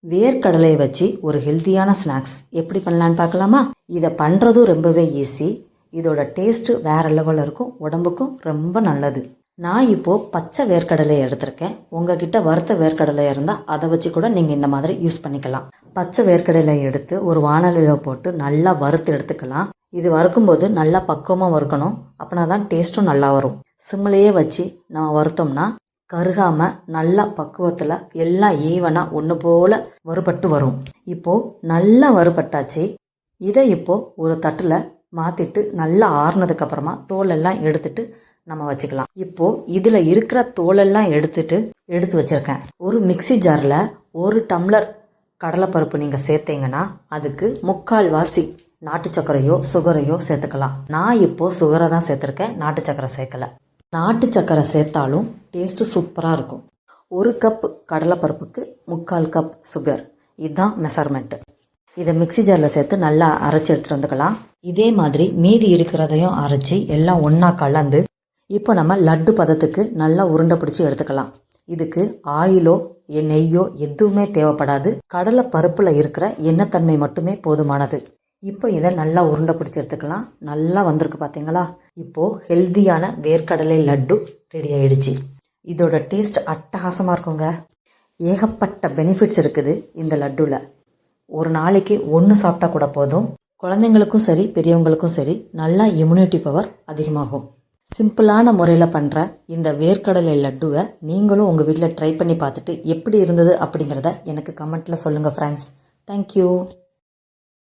வேர்க்கடலை வச்சு ஒரு ஹெல்த்தியான ஸ்நாக்ஸ் எப்படி பண்ணலான்னு பார்க்கலாமா? இதை பண்ணுறதும் ரொம்பவே ஈஸி. இதோட டேஸ்ட்டு வேறு லெவலில் இருக்கும், உடம்புக்கும் ரொம்ப நல்லது. நான் இப்போது பச்சை வேர்க்கடலையை எடுத்திருக்கேன். உங்ககிட்ட வறுத்த வேர்க்கடலை இருந்தால் அதை வச்சு கூட நீங்கள் இந்த மாதிரி யூஸ் பண்ணிக்கலாம். பச்சை வேர்க்கடலை எடுத்து ஒரு வாணலியில் போட்டு நல்லா வறுத்து எடுத்துக்கலாம். இது வறுக்கும்போது நல்லா பக்குவமாக வறுக்கணும், அப்படின்னா தான் டேஸ்ட்டும் நல்லா வரும். சிம்மிலேயே வச்சு நம்ம வறுத்தோம்னா கருகாமல் நல்லா பக்குவத்தில் எல்லாம் ஈவனாக ஒன்று போல் வறுபட்டு வரும். இப்போது நல்லா வறுபட்டாச்சு. இதை இப்போது ஒரு தட்டில் மாற்றிட்டு நல்லா ஆறுனதுக்கப்புறமா தோலெல்லாம் எடுத்துட்டு நம்ம வச்சுக்கலாம். இப்போது இதில் இருக்கிற தோலெல்லாம் எடுத்து வச்சுருக்கேன். ஒரு மிக்சி ஜாரில் 1 டம்ளர் கடலைப்பருப்பு நீங்கள் சேர்த்தீங்கன்னா அதுக்கு 3/4 வாசி நாட்டு சர்க்கரையோ சுகரையோ சேர்த்துக்கலாம். நான் இப்போது சுகரை தான் சேர்த்துருக்கேன், நாட்டு சர்க்கரை சேர்க்கலை. நாட்டு சர்க்கரை சேர்த்தாலும் டேஸ்ட்டு சூப்பராக இருக்கும். 1 கப் கடலைப்பருப்புக்கு 3/4 கப் சுகர், இதுதான் மெஷர்மெண்ட்டு. இதை மிக்சி ஜாரில் சேர்த்து நல்லா அரைச்சி எடுத்துகிட்டு வந்துக்கலாம். இதே மாதிரி மீதி இருக்கிறதையும் அரைச்சி எல்லாம் ஒன்றா கலந்து இப்போ நம்ம லட்டு பதத்துக்கு நல்லா உருண்டை பிடிச்சி எடுத்துக்கலாம். இதுக்கு ஆயிலோ நெய்யோ எதுவுமே தேவைப்படாது. கடலை பருப்பில் இருக்கிற எண்ணெய் தன்மை மட்டுமே போதுமானது. இப்போ இதை நல்லா உருண்டை பிடிச்சி எடுத்துக்கலாம். நல்லா வந்திருக்கு பார்த்தீங்களா? இப்போது ஹெல்த்தியான வேர்க்கடலை லட்டு ரெடி ஆகிடுச்சு. இதோட டேஸ்ட் அட்டகாசமாக இருக்குங்க. ஏகப்பட்ட பெனிஃபிட்ஸ் இருக்குது இந்த லட்டுவில். ஒரு நாளைக்கு 1 சாப்பிட்டா கூட போதும். குழந்தைங்களுக்கும் சரி பெரியவங்களுக்கும் சரி நல்லா இம்யூனிட்டி பவர் அதிகமாகும். சிம்பிளான முறையில் பண்ணுற இந்த வேர்க்கடலை லட்டுவை நீங்களும் உங்கள் வீட்டில் ட்ரை பண்ணி பார்த்துட்டு எப்படி இருந்தது அப்படிங்கிறத எனக்கு கமெண்ட்டில் சொல்லுங்கள் ஃப்ரெண்ட்ஸ். தேங்க்யூ.